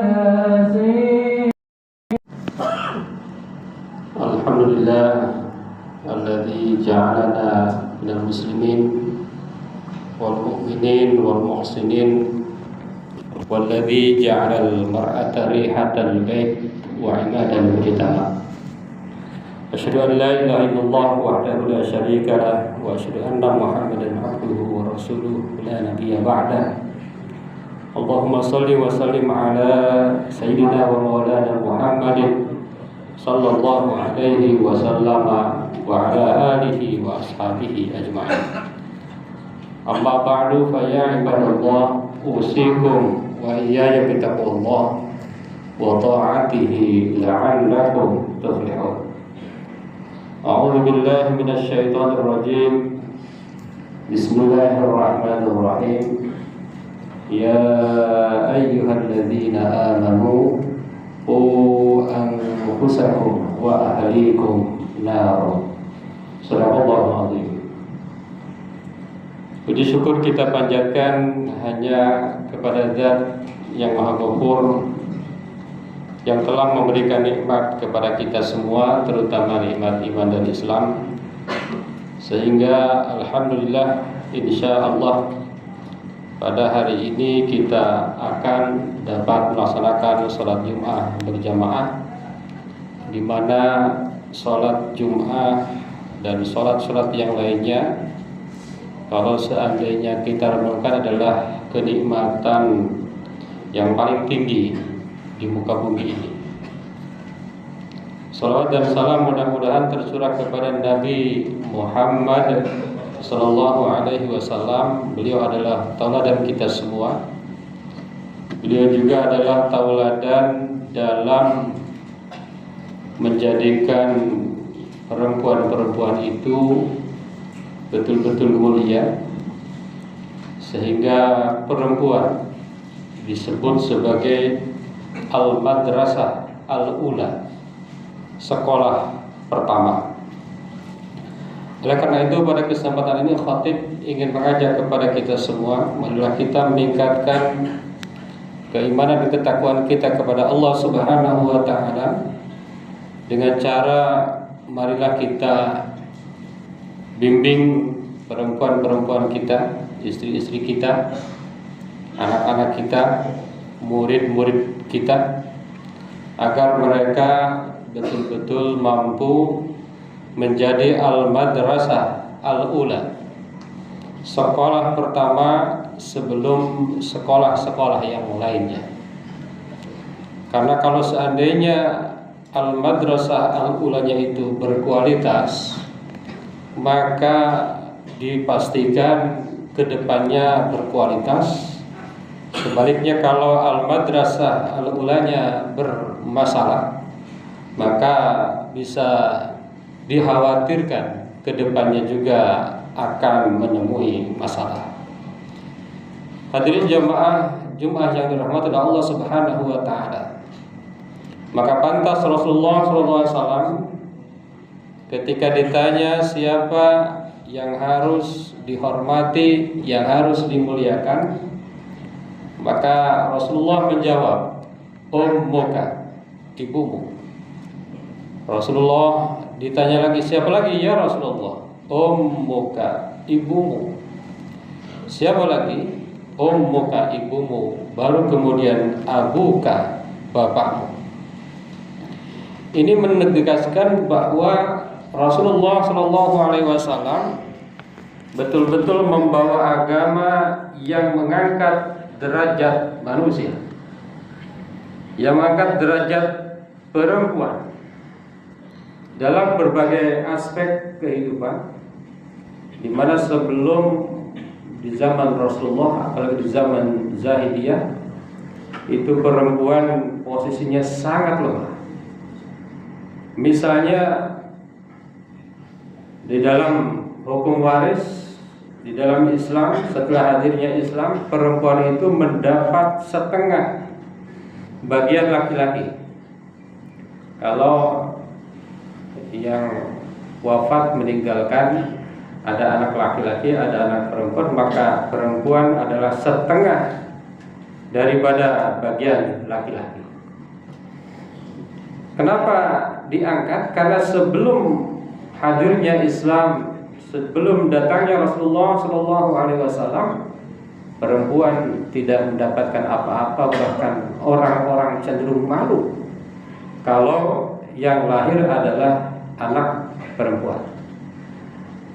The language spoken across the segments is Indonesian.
ياسين. الحمد لله الذي جعلنا من المسلمين والمؤمنين والمحسنين، والذي جعل المرأة ريحة البيت وعماد المجتمع. أشهد أن لا إله إلا الله وحده لا شريك له، وأشهد أن محمدا عبده ورسوله لا نبي بعده. اللهم صل وسلم على سيدنا ومولانا محمد صلى الله عليه وسلم وعلى آله وأصحابه أجمعين. أما بعد فيا عباد الله، أوصيكم وإياي بتقوى الله وطاعته لعلكم تفلحون. أعوذ بالله من الشيطان الرجيم. بسم الله الرحمن الرحيم. يا أيها الذين آمنوا قوا أنفسكم وأهليكم نارا. Sadaqallahul azim. Puji syukur kita panjatkan hanya kepada Zat yang Maha Ghafur, yang telah memberikan nikmat kepada kita semua, terutama nikmat iman dan Islam, sehingga alhamdulillah insyaallah pada hari ini kita akan dapat melaksanakan sholat Jum'ah berjamaah, di mana sholat Jum'ah dan sholat-sholat yang lainnya, kalau seandainya kita renungkan, adalah kenikmatan yang paling tinggi di muka bumi ini. Salawat dan salam mudah-mudahan tercurah kepada Nabi Muhammad Sallallahu Alaihi Wasallam. Beliau adalah tauladan kita semua. Beliau juga adalah tauladan dalam menjadikan perempuan-perempuan itu betul-betul mulia, sehingga perempuan disebut sebagai al-madrasah al-ula, sekolah pertama. Oleh karena itu, pada kesempatan ini khatib ingin mengajak kepada kita semua adalah kita meningkatkan keimanan dan ketakwaan kita kepada Allah Subhanahu wa taala dengan cara, marilah kita bimbing perempuan-perempuan kita, istri-istri kita, anak-anak kita, murid-murid kita, agar mereka betul-betul mampu menjadi al-madrasah al-ula, sekolah pertama sebelum sekolah-sekolah yang lainnya. Karena kalau seandainya al-madrasah al-ulanya itu berkualitas, maka dipastikan kedepannya berkualitas. Sebaliknya, kalau al-madrasah al-ulanya bermasalah, maka bisa dikhawatirkan kedepannya juga akan menemui masalah. Hadirin jamaah Jum'ah yang dirahmati Allah Subhanahu wa taala, maka pantas Rasulullah SAW ketika ditanya siapa yang harus dihormati, yang harus dimuliakan, maka Rasulullah menjawab, ummuka, ibumu. Rasulullah ditanya lagi, siapa lagi ya Rasulullah? Ummuka, ibumu. Siapa lagi? Ummuka, ibumu. Baru kemudian abuka, bapakmu. Ini menegaskan bahwa Rasulullah SAW betul-betul membawa agama yang mengangkat derajat manusia, yang mengangkat derajat perempuan dalam berbagai aspek kehidupan, di mana sebelum di zaman Rasulullah, apalagi di zaman Zahidiyah, itu perempuan posisinya sangat lemah. Misalnya di dalam hukum waris, di dalam Islam, setelah hadirnya Islam, perempuan itu mendapat setengah bagian laki-laki. Kalau yang wafat meninggalkan ada anak laki-laki, ada anak perempuan, maka perempuan adalah setengah daripada bagian laki-laki. Kenapa diangkat? Karena sebelum hadirnya Islam, sebelum datangnya Rasulullah SAW, perempuan tidak mendapatkan apa-apa, bahkan orang-orang cenderung malu kalau yang lahir adalah anak perempuan.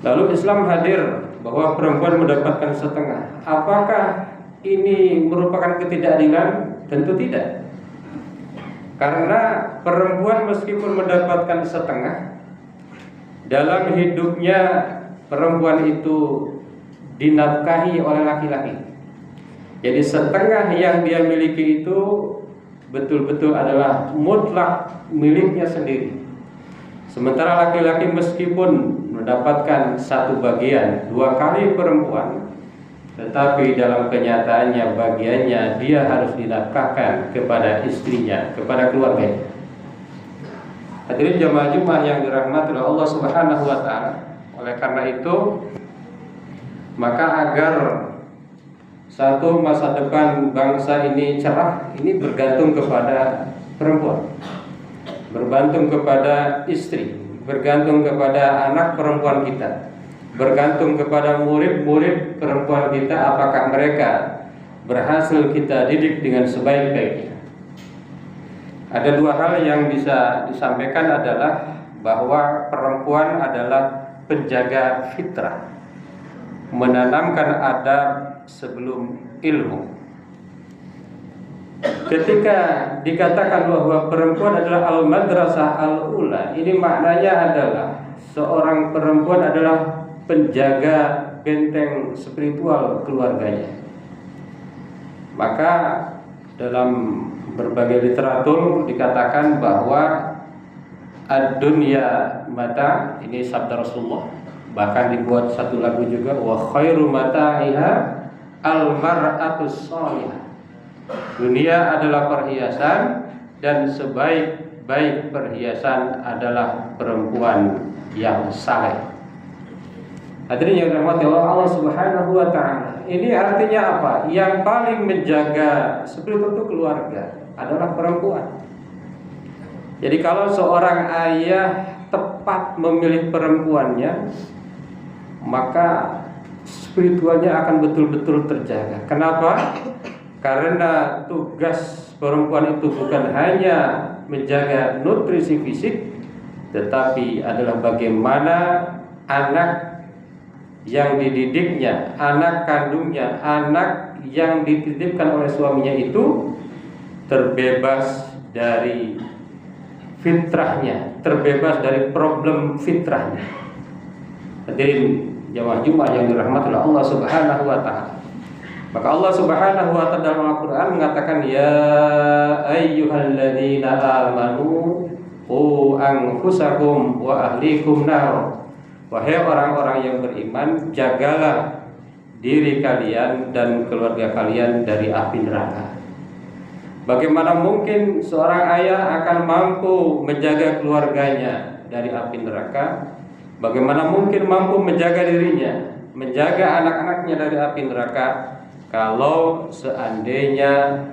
Lalu Islam hadir bahwa perempuan mendapatkan setengah. Apakah ini merupakan ketidakadilan? Tentu tidak. Karena perempuan meskipun mendapatkan setengah, dalam hidupnya perempuan itu dinafkahi oleh laki-laki. Jadi setengah yang dia miliki itu betul-betul adalah mutlak miliknya sendiri. Sementara laki-laki meskipun mendapatkan satu bagian, 2 kali perempuan, tetapi dalam kenyataannya bagiannya dia harus dinafkahkan kepada istrinya, kepada keluarganya. Hadirin jamaah Jumat yang dirahmati oleh Allah Subhanahu wa taala. Oleh karena itu, maka agar satu masa depan bangsa ini cerah, ini bergantung kepada perempuan, bergantung kepada istri, bergantung kepada anak perempuan kita, bergantung kepada murid-murid perempuan kita, apakah mereka berhasil kita didik dengan sebaik-baiknya. Ada 2 hal yang bisa disampaikan adalah bahwa perempuan adalah penjaga fitrah, menanamkan adab sebelum ilmu. Ketika dikatakan bahwa perempuan adalah al-madrasah al-ula, ini maknanya adalah seorang perempuan adalah penjaga benteng spiritual keluarganya. Maka dalam berbagai literatur dikatakan bahwa ad-dunya mata, ini sabda Rasulullah, bahkan dibuat satu lagu juga, wa khairu mata'iha al-mar'atus shalihah. Dunia adalah perhiasan dan sebaik-baik perhiasan adalah perempuan yang saleh. Hadirin yang dirahmati Allah Subhanahu wa taala. Ini artinya apa? Yang paling menjaga spiritual itu keluarga adalah perempuan. Jadi kalau seorang ayah tepat memilih perempuannya, maka spiritualnya akan betul-betul terjaga. Kenapa? Karena tugas perempuan itu bukan hanya menjaga nutrisi fisik, tetapi adalah bagaimana anak yang dididiknya, anak kandungnya, anak yang dititipkan oleh suaminya itu terbebas dari fitrahnya, terbebas dari problem fitrahnya. Hadirin jamaah Jumat yang dirahmati oleh Allah Subhanahu wa taala. Maka Allah Subhanahu wa taala dalam Al-Qur'an mengatakan, ya ayyuhalladzina amanu qu anfusakum wa ahlikum nar. Wahai orang-orang yang beriman, jagalah diri kalian dan keluarga kalian dari api neraka. Bagaimana mungkin seorang ayah akan mampu menjaga keluarganya dari api neraka? Bagaimana mungkin mampu menjaga dirinya, menjaga anak-anaknya dari api neraka, kalau seandainya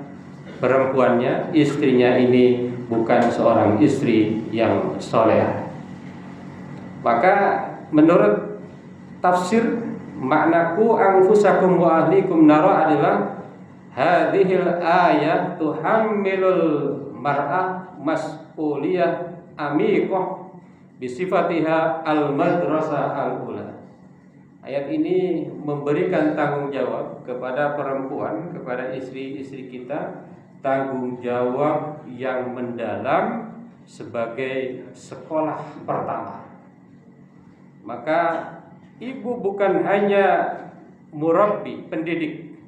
perempuannya, istrinya ini bukan seorang istri yang soleh? Maka menurut tafsir, maknaku anfusakum wa ahlikum nara adalah hadhil ayat tuhammilul mar'ah mas'uliyah amiqah bisifatiha al-madrasah al-ula. Ayat ini memberikan tanggung jawab kepada perempuan, kepada istri-istri kita, tanggung jawab yang mendalam sebagai sekolah pertama. Maka ibu bukan hanya murabbi, pendidik.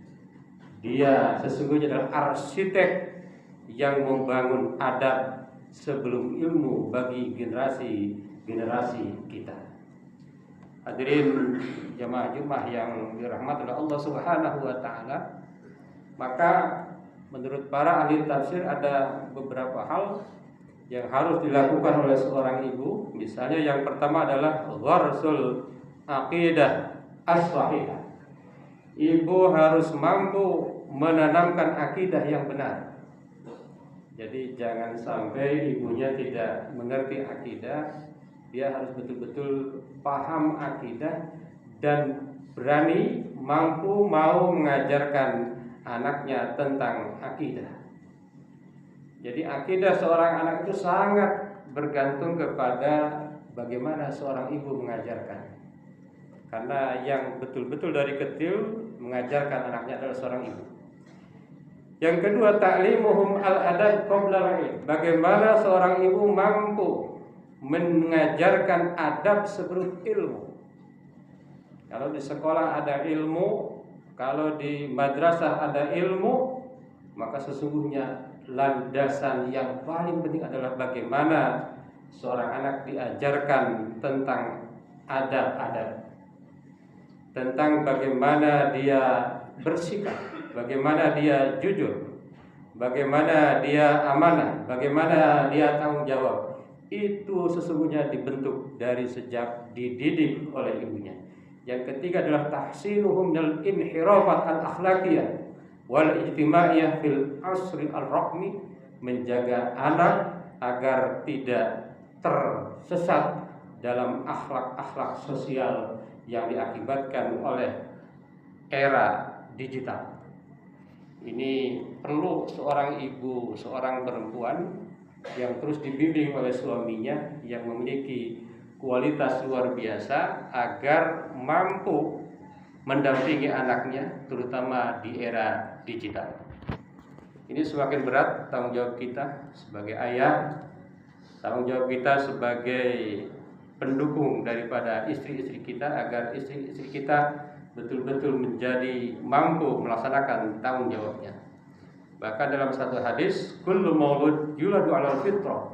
Dia sesungguhnya adalah arsitek yang membangun adab sebelum ilmu bagi generasi-generasi kita. Hadirin jamaah Jumat yang dirahmati oleh Allah Subhanahu wa taala. Maka menurut para ahli tafsir ada beberapa hal yang harus dilakukan oleh seorang ibu. Misalnya yang pertama adalah gharsul aqidah as-sahihah. Ibu harus mampu menanamkan akidah yang benar. Jadi jangan sampai ibunya tidak mengerti akidah. Dia harus betul-betul paham akidah dan berani, mampu, mau mengajarkan anaknya tentang akidah. Jadi akidah seorang anak itu sangat bergantung kepada bagaimana seorang ibu mengajarkan. Karena yang betul-betul dari kecil mengajarkan anaknya adalah seorang ibu. Yang kedua, ta'limuhum al-adab qabla al-ilm. Bagaimana seorang ibu mampu mengajarkan adab sebelum ilmu. Kalau di sekolah ada ilmu, kalau di madrasah ada ilmu, maka sesungguhnya landasan yang paling penting adalah bagaimana seorang anak diajarkan tentang adab-adab, tentang bagaimana dia bersikap, bagaimana dia jujur, bagaimana dia amanah, bagaimana dia tanggung jawab. Itu sesungguhnya dibentuk dari sejak dididik oleh ibunya. Yang ketiga adalah tahsinuhum minal inhirafat al-akhlaqiyah wal ijtimaiyah fil asri al-raqmi, menjaga anak agar tidak tersesat dalam akhlak-akhlak sosial yang diakibatkan oleh era digital. Ini perlu seorang ibu, seorang perempuan yang terus dibimbing oleh suaminya yang memiliki kualitas luar biasa agar mampu mendampingi anaknya terutama di era digital. Ini semakin berat tanggung jawab kita sebagai ayah, tanggung jawab kita sebagai pendukung daripada istri-istri kita agar istri-istri kita betul-betul menjadi mampu melaksanakan tanggung jawabnya. Bahkan dalam satu hadis, kullu maulud yuladu 'alal fitrah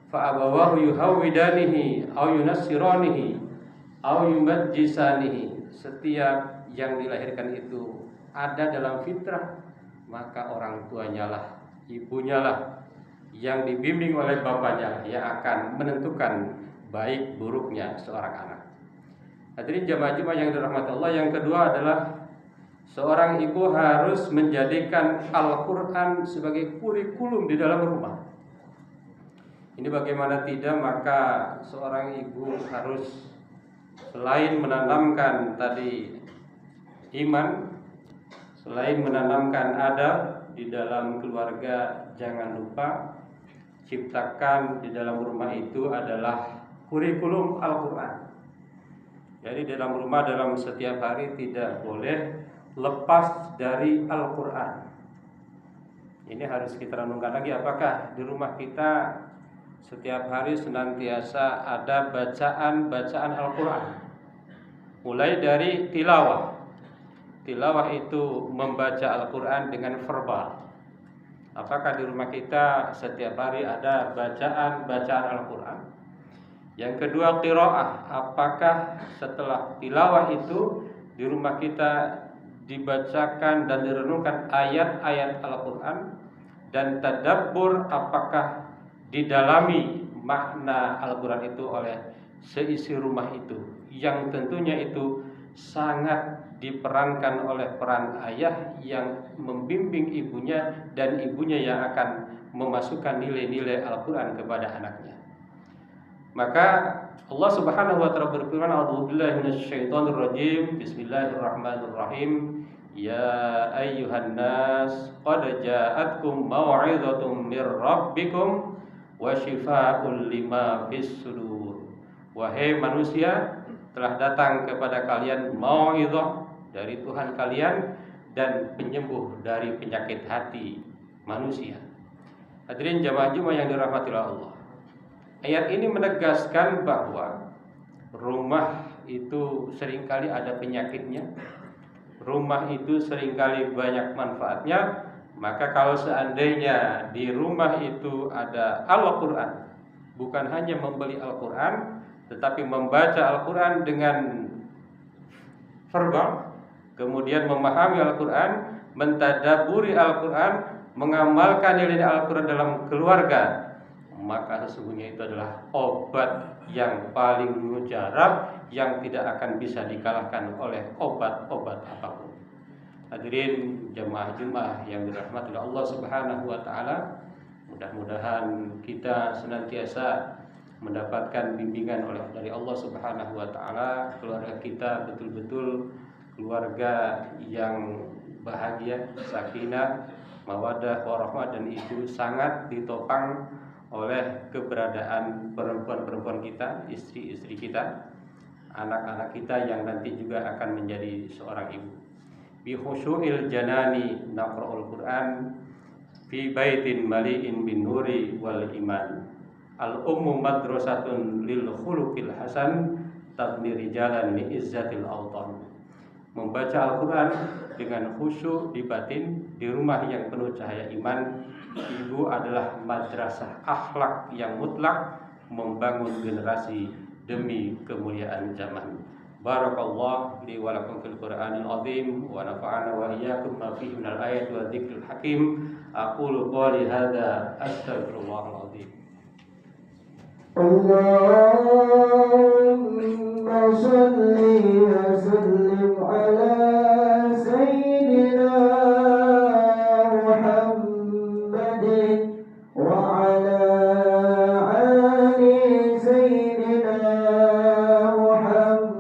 fa abawahu yuhawidanihi aw yunassiranihi aw yumajjisanihi. Setiap yang dilahirkan itu ada dalam fitrah, maka orang tuanya lah, ibunya lah yang dibimbing oleh bapaknya yang akan menentukan baik buruknya seorang anak. Hadirin jamaah-jamaah yang dirahmati Allah, yang kedua adalah seorang ibu harus menjadikan Al-Quran sebagai kurikulum di dalam rumah. Ini bagaimana tidak, maka seorang ibu harus selain menanamkan tadi iman, selain menanamkan adab di dalam keluarga, jangan lupa ciptakan di dalam rumah itu adalah kurikulum Al-Quran. Jadi dalam rumah, dalam setiap hari tidak boleh lepas dari Al-Quran. Ini harus kita renungkan lagi, apakah di rumah kita setiap hari senantiasa ada bacaan Al-Quran. Mulai dari tilawah. Tilawah itu membaca Al-Quran dengan verbal. Apakah di rumah kita setiap hari ada bacaan Al-Quran? Yang kedua, qiraah. Apakah setelah tilawah itu di rumah kita dibacakan dan direnungkan ayat-ayat Al-Quran? Dan tadabbur, apakah didalami makna Al-Quran itu oleh seisi rumah itu, yang tentunya itu sangat diperankan oleh peran ayah yang membimbing ibunya dan ibunya yang akan memasukkan nilai-nilai Al-Quran kepada anaknya. Maka Allah Subhanahu wa taala berfirman, a'udzubillahi minasyaitonir rajim, bismillahirrahmanirrahim, ya ayyuhan nas qad ja'atkum mau'izatun mir rabbikum wa shifaa'un lima fis sudur. Wahai manusia, telah datang kepada kalian mau'izah dari Tuhan kalian dan penyembuh dari penyakit hati manusia. Hadirin jamaah Jumat yang dirahmati Allah, ayat ini menegaskan bahwa rumah itu seringkali ada penyakitnya, rumah itu seringkali banyak manfaatnya. Maka kalau seandainya di rumah itu ada Al-Quran, bukan hanya membeli Al-Quran, tetapi membaca Al-Quran dengan verbal, kemudian memahami Al-Quran, mentadaburi Al-Quran, mengamalkan nilai Al-Quran dalam keluarga, maka sesungguhnya itu adalah obat yang paling mujarab, yang tidak akan bisa dikalahkan oleh obat-obat apapun. Hadirin jemaah Jumat yang dirahmati Allah Subhanahu wa taala, mudah-mudahan kita senantiasa mendapatkan bimbingan dari Allah Subhanahu wa taala, keluarga kita betul-betul keluarga yang bahagia, sakinah, mawaddah, warahmah, dan itu sangat ditopang oleh keberadaan perempuan-perempuan kita, istri-istri kita, anak-anak kita yang nanti juga akan menjadi seorang ibu. Bi khusyu'il janani naqra'ul Qur'an fi baitin mali'in bin nuri wal iman. Al ummu madrasatun lil khuluqil hasan tabni rijalan li izzatil awtan. Membaca Al-Quran dengan khusyuk di batin di rumah yang penuh cahaya iman, ibu adalah madrasah akhlak yang mutlak membangun generasi demi kemuliaan zaman. Barakallahu li wa lakum fil Qur'anil azim wa nafa'ana wa iyyakum ma fihi minal ayati wa dzikril hakim. Aqulu qouli hadza astaghfirullahal azim. Allahumma shalli wa sallim ala sayyidina Muhammadin wa ala ali sayyidina Muhammad.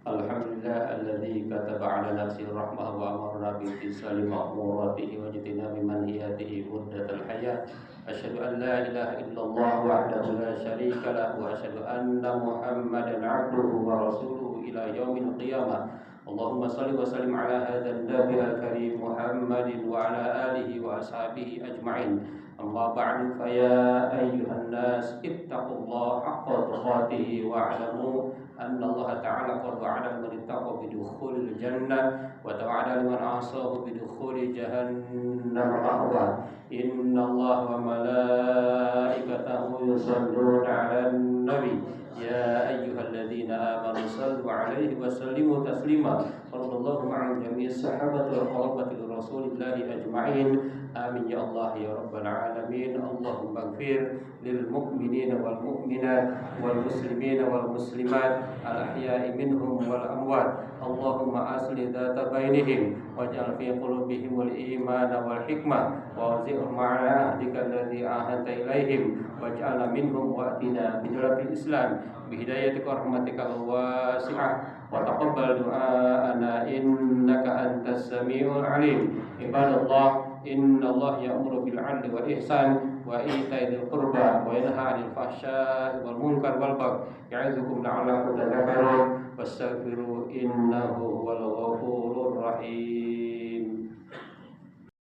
Alhamdulillah alladzi kataba ala nafsi rahmah wa amarna bi ittisali ma'muratihi wa jitinabi manhiyatihi muddatal hayat. Asyhadu an la ilaha illallah wahdahu la syarika lahu wa asyhadu anna Muhammadan 'abduhu wa rasuluhu ila yaumil qiyamah. Allahumma shalli wa sallim ala hadzal nabi al-karim Muhammadin wa ala alihi wa ashabihi ajma'in. Amma ba'du, fa ya ayyuhan nas ittaqullaha haqqa tuqatih wa 'alamu anna Allah ta'ala qad wa'ada man ittaqa bi dukhulil jannah wa tawa'ada liman 'asahu bi dukhuli jahannam ma'wa. Inna Allah wa malaikatahu yusalluna 'alan nabi ya ayyuhalladzina amanu sallu 'alaihi wa sallimu taslima. Sallallahu ma'al jami'is sahabati wa khalifati rasulillahi ajma'in. Amin ya Allah ya rabbal alamin. Allahumma ighfir lil mu'minina wal mu'minat wal muslimina wal muslimat al ahya'i minhum wal amwat. Allahumma aslih dhata bainihim waj'al fi qulubihim al iman wal hikmah wa wazihum ma'ala ahdika alladhi ahadta ilaihim waj'alna minhum wa'tina bijalatil islam bihidayatika rahmatika wasi'ah wa taqabbal du'ana innaka antas samiul alim. Ibadallah, inna Allah ya'muru bil 'adli wal ihsan wa ita'i dzil qurba wa yanha 'anil fahsya'i wal munkar wal baghi ya'izukum la'allakum tadhakkarun wastaghfiru innahu huwal ghafurur rahim.